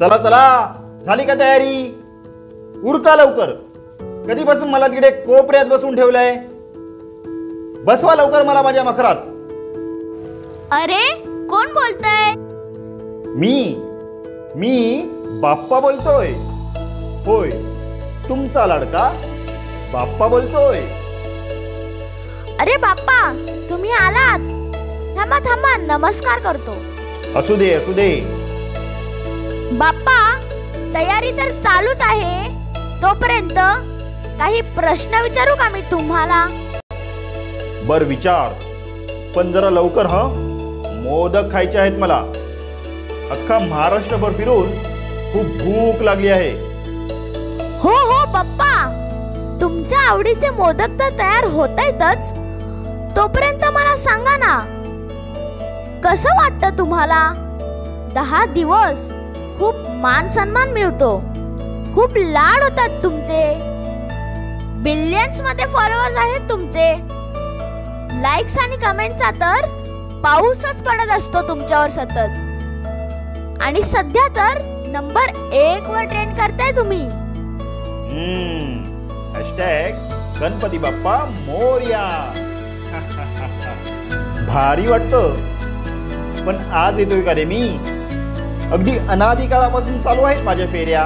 चला चला, झाली का तयारी? उरका लवकर. कधीपासून मला तिकडे कोपऱ्यात बसून ठेवलंय. बसवा लवकर मला माझ्या मखरात. अरे कोण बोलतय? मी बाप्पा बोलतोय. होय, तुमचा लाडका बाप्पा बोलतोय. अरे बाप्पा, तुम्ही आलात? थांबा थांबा, नमस्कार करतो. असू दे असू दे. बाप्पा, तयारी तर चालूच आहे. तोपर्यंत काही प्रश्न विचारू का मी तुम्हाला? बर विचार, पण जरा लवकर. मोदक खायचे आहेत मला. अख्खा महाराष्ट्रभर फिरून खूप भूक लागली आहे. हो हो बाप्पा, तुमच्या आवडीचे मोदक तर तयार होतायतच. तोपर्यंत मला सांगा ना, कसं वाटतं तुम्हाला? 10 दिवस खूप मान सन्मान मिळतो. खूप लाड होतात तुमचे. बिलियन्स मध्ये फॉलोअर्स आहेत तुमचे. लाईक्स आणि कमेंटचा तर पाऊसच पडत असतो तुमच्यावर सतत. आणि सध्या तर नंबर 1 वर ट्रेंड करताय तुम्ही. गणपती बाप्पा मोरया. भारी वाटतं. पण आज येतोय का रे मी? अगदी अनादी काळापासून चालू आहेत माझ्या फेऱ्या.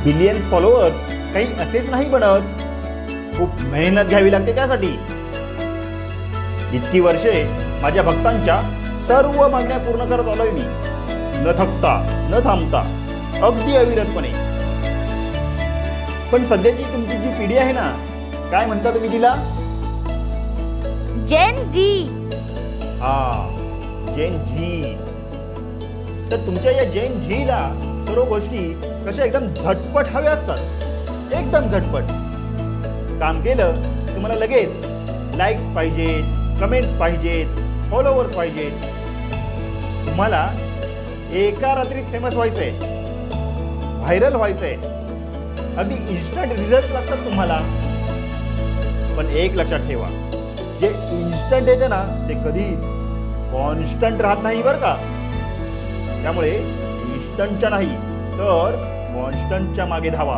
बिलियन्स फॉलोअर्स काही असेच नाही बनत. खूप मेहनत घ्यावी लागते त्यासाठी. इतकी वर्षे माझ्या भक्तांच्या सर्व मागण्या पूर्ण करत आलोय मी, न थकता न थांबता, अगदी अविरतपणे. पण सध्याची तुमची जी पिढी आहे ना, काय म्हणता तुम्ही तिला? जेन जी. जेन झी. तर तुमच्या या जेन झीला सर्व गोष्टी कशा एकदम झटपट हव्या असतात. एकदम झटपट. काम केलं तुम्हाला लगेच लाईक्स पाहिजेत, कमेंट्स पाहिजेत, फॉलोअर्स पाहिजेत. तुम्हाला एका रात्रीत फेमस व्हायचंय, व्हायरल व्हायचंय. अगदी इन्स्टंट रिझल्ट लागतात तुम्हाला. पण एक लक्षात ठेवा, जे इन्स्टंट येते ना ते कधीच कॉन्स्टंट राहत नाही बरं का. त्यामुळे इन्स्टंटच्या नाही तर कॉन्स्टंटच्या मागे धावा.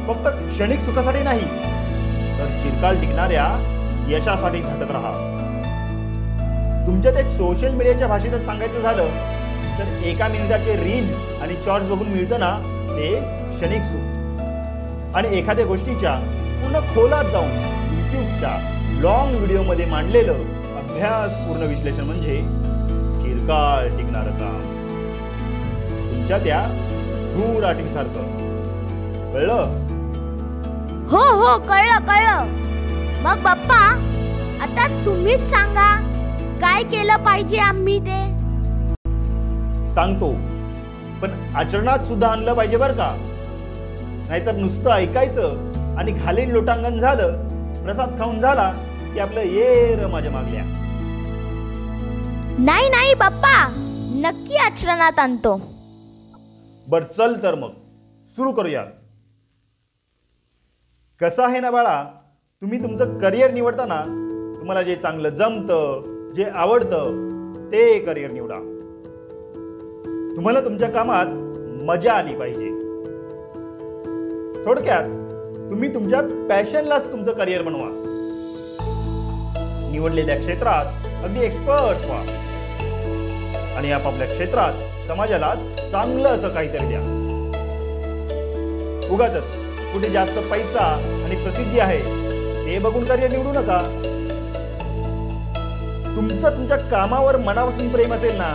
फक्त क्षणिक सुखासाठी नाही तर चिरकाल टिकणाऱ्या यशासाठी झटत राहा. तुमच्या ते सोशल मीडियाच्या भाषेतच सांगायचं झालं तर एका मिनिटाचे रील्स आणि शॉर्ट्स बघून मिळतं ना ते क्षणिक सुख. आणि एखाद्या गोष्टीच्या पूर्ण खोलात जाऊन युट्यूबच्या लॉंग व्हिडिओमध्ये मांडलेलं अभ्यासपूर्ण विश्लेषण म्हणजे चिरकाल टिकणारं काम. तुमच्या त्या धूर आठवीसारखं. कळलं? हो हो, कळलं कळलं. मग बाप्पा, आता तुम्हीच सांगा, काय केलं पाहिजे आम्ही ते? सांगतो, पण आचरणात सुद्धा आणलं पाहिजे बरं का. नाहीतर नुसतं ऐकायचं आणि घालीन लोटांगण झालं, प्रसाद खाऊन झाला की आपलं ये माझ्या मागल्या. नाही नाही बाप्पा, नक्की आचरणात आणतो. बर चल तर मग सुरू करूया. कसं आहे ना बाळा, तुम्ही तुमचं करिअर निवडताना तुम्हाला जे चांगलं जमतं, जे आवडतं ते करिअर निवडा. तुम्हाला तुमच्या कामात मजा आली पाहिजे. थोडक्यात तुम्ही तुमच्या पॅशनलाच तुमचं करिअर बनवा. निवडलेल्या क्षेत्रात अगदी एक्सपर्ट व्हा आणि आपापल्या क्षेत्रात समाजाला चांगलं असं काहीतरी द्या. उगाचच कुठे जास्त पैसा आणि प्रसिद्धी आहे हे बघून करिअर निवडू नका. तुमचं तुमच्या कामावर मनापासून प्रेम असेल ना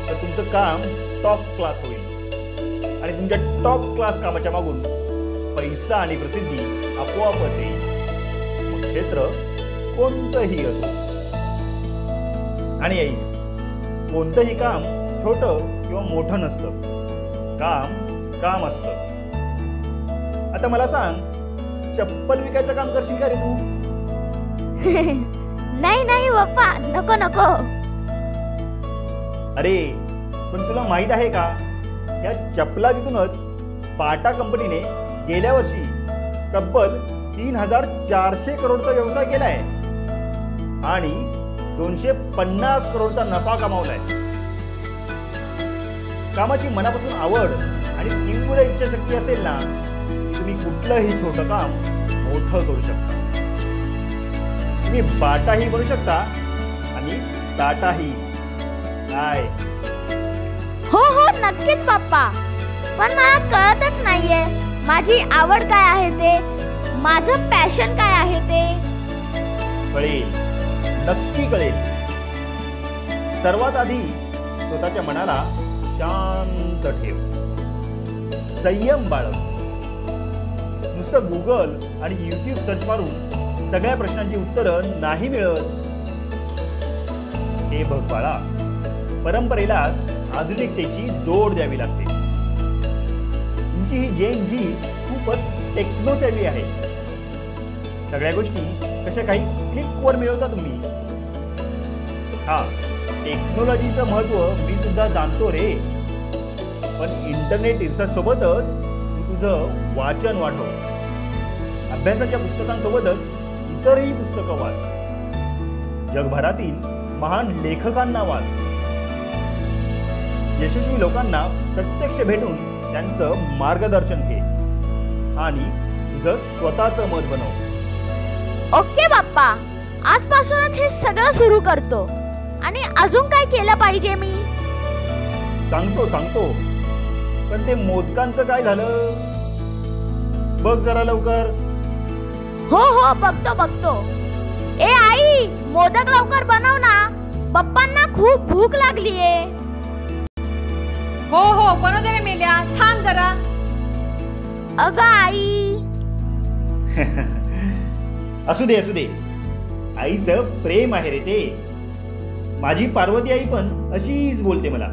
तर तुमचं काम टॉप क्लास होईल आणि तुमच्या टॉप क्लास कामाच्या मागून पैसा आणि प्रसिद्धी आपोआपच येईल. मग क्षेत्र कोणतंही असो. आणि येईल. कोणतंही काम छोटं किंवा मोठं नसतं. काम काम असतं. आता मला सांग, चप्पल विकायचं काम करशील का रे तू? नाही नाही बाप्पा, नको नको. अरे पण तुला माहित आहे का, या चप्पला विकूनच बाटा कंपनीने गेल्या वर्षी तब्बल 3400 करोडचा व्यवसाय केलाय आणि 250 करोडचा नफा कमावलाय. कामाची मनापासून आवड आणि तीव्र इच्छाशक्ती असेल ना, तुम्ही कुठलंही छोटं काम मोठं करू शकता. तुम्ही बाटाही बनू शकता आणि ताटाही. काय? हो हो नक्कीच पप्पा. पण मला कळतच नाहीये माझी आवड काय आहे ते, माझं पॅशन काय आहे ते. कळेल, नक्की कळेल. सर्वात आधी स्वतःच्या मनाला शांत ठेव, संयम बाळग. नुसतं गुगल आणि YouTube सर्च मारून सगळ्या प्रश्नांची उत्तरं नाही मिळत. हे बघ बाळा, परंपरेलाच आधुनिकतेची जोड द्यावी लागते. तुमची ही जेन जी खूपच टेक्नोसेव्ही आहे. सगळ्या गोष्टी कशा काही क्लिकवर मिळवता तुम्ही. हा, टेक्नॉलॉजीचं महत्त्व मी सुद्धा जाणतो रे. पण इंटरनेट रिसर्च सोबतच तू तुझं वाचन वाढव. अभ्यासाच्या पुस्तकांसोबतच इतरही पुस्तकं वाच. जगभरातील महान लेखकांना वाच. यशस्वी लोकांना प्रत्यक्ष भेटून त्यांचं मार्गदर्शन घे आणि तुझं स्वतःचं मत बनव. ओके बाप्पा, आजपासूनच हे सगळं सुरू करतो. आणि अजून काय केलं पाहिजे मी? सांगतो. पण ते मोदकांचं काय झालं? बघ जरा लवकर. हो बघतो. ए आई, मोदक लवकर बनव ना, पप्पांना खूप भूक लागलीये. हो बनवते रे मेल्या, थांब जरा. अगं आई. असू दे. आईचं प्रेम आहे रे ते. माझी पार्वती आई पण अशीच बोलते मला.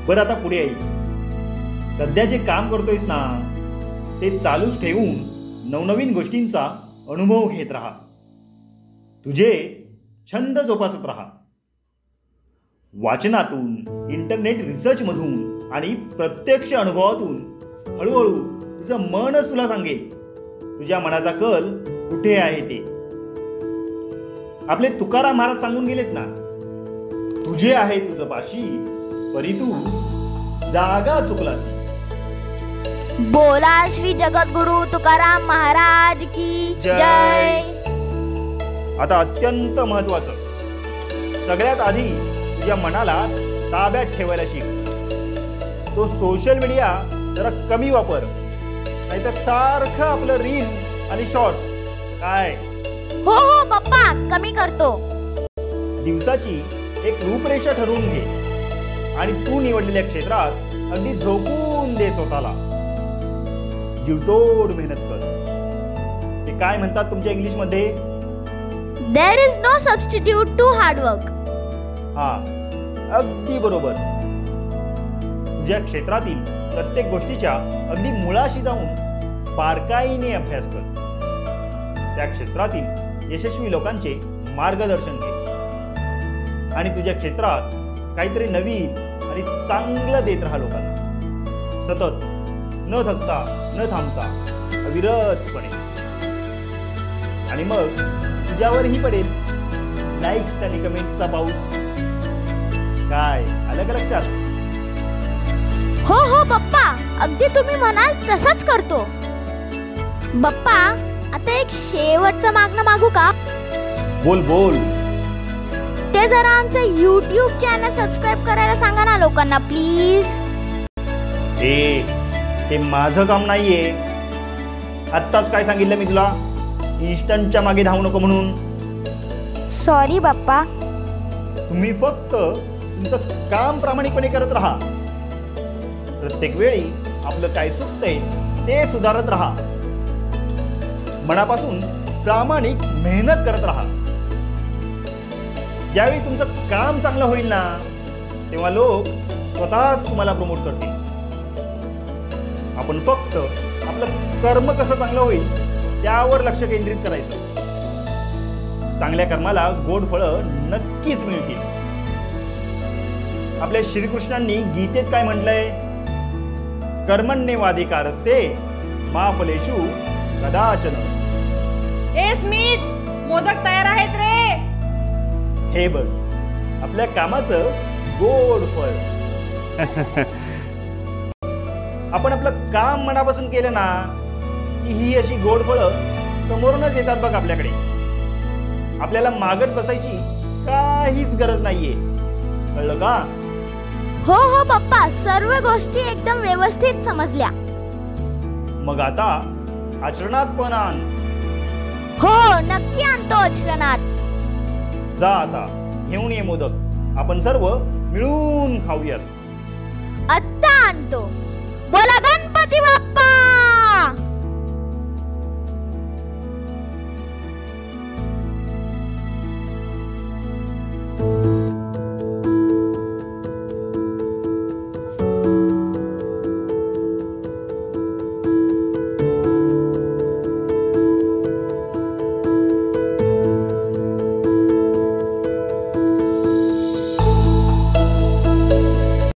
बरं आता पुढे आई, सध्या जे काम करतोयस ना ते चालूच ठेवून नवनवीन गोष्टींचा अनुभव घेत राहा. तुझे छंद जोपासत राहा. वाचनातून, इंटरनेट रिसर्चमधून आणि प्रत्यक्ष अनुभवातून हळूहळू तुझं मनच तुला सांगेल तुझ्या मनाचा कल कुठे आहे ते. आपले तुकाराम महाराज सांगून गेलेत ना, तुझे आहे तुझं पाशी, परी तू जागा चुकलासी. बोला श्री जगद्गुरु तुकाराम महाराज की जय. आता अत्यंत महत्वाचं, सगळ्यात आधी तुझ्या मनाला ताब्यात ठेवायला शिक. तो सोशल मीडिया जरा कमी वापर, नाहीतर सारखं आपलं रील्स आणि शॉर्ट्स. काय? हो पप्पा, कमी करतो. दिवसाची एक रूपरेषा ठरवून घे आणि तू निवडलेल्या क्षेत्रात अगदी झोकून दे स्वतःला. जीवतोड मेहनत कर. ते काय म्हणतात तुमच्या इंग्लिशमध्ये? There is no substitute to hard work. हा, अगदी बरोबर. तुझ्या क्षेत्रातील प्रत्येक गोष्टीच्या अगदी मुळाशी जाऊन बारकाईने अभ्यास कर. त्या क्षेत्रातील यशस्वी लोकांचे मार्गदर्शन घे आणि तुझ्या क्षेत्रात काहीतरी नवीन आणि चांगलं देत राहा लोकांना. सतत, न थकता, न थांबता, अविरतपणे. आणि मग तुझ्यावरही पडेल लाईक्स आणि कमेंट्सचा पाऊस. काय? आलं का लक्षात? हो पप्पा, अगदी तुम्ही म्हणाल तसंच करतो. बाप्पा, आता एक शेवटचं मागणं मागू का? बोल. ते जरा आमचं YouTube चॅनल सबस्क्राईब करायला सांगा ना लोकांना प्लीज. ते माझं काम नाहीये. आत्ताच काय सांगितलं मी तुला? इन्स्टंटच्या मागे धावू नको म्हणून. सॉरी बाप्पा. तुम्ही फक्त तुमचं काम प्रामाणिकपणे करत राहा. प्रत्येक वेळी आपलं काय चुकतंय ते सुधारत राहा. मनापासून प्रामाणिक मेहनत करत राहा. ज्यावेळी तुमचं काम चांगलं होईल ना, तेव्हा लोक स्वतःच तुम्हाला प्रमोट करतील. आपण फक्त आपलं कर्म कसं चांगलं होईल त्यावर लक्ष केंद्रित करायचं. चांगल्या कर्माला गोड फळं नक्कीच मिळतील. आपल्या श्रीकृष्णांनी गीतेत काय म्हटलंय? कर्मण्येवाधिकारस्ते मा फलेषु कदाचन. ए स्मित, मोदक तयार आहेत रे. हे बघ, आपल्या कामाचं गोड फळ. आपण आपलं काम मनापासून केलं ना की ही अशी गोड फळं समोरूनच येतात बघ आपल्याकडे. आपल्याला मागत बसायची काहीच गरज नाहीये, कळलं का? हो हो पप्पा, सर्व गोष्टी एकदम व्यवस्थित समजल्या. मग आता आचरणात पण आण. हो नक्की आणतो आचरणात. जा आता घेऊन ये मोदक, आपण सर्व मिळून खाऊयात. आत्ता आणतो. बोला गणपती बाप्पा.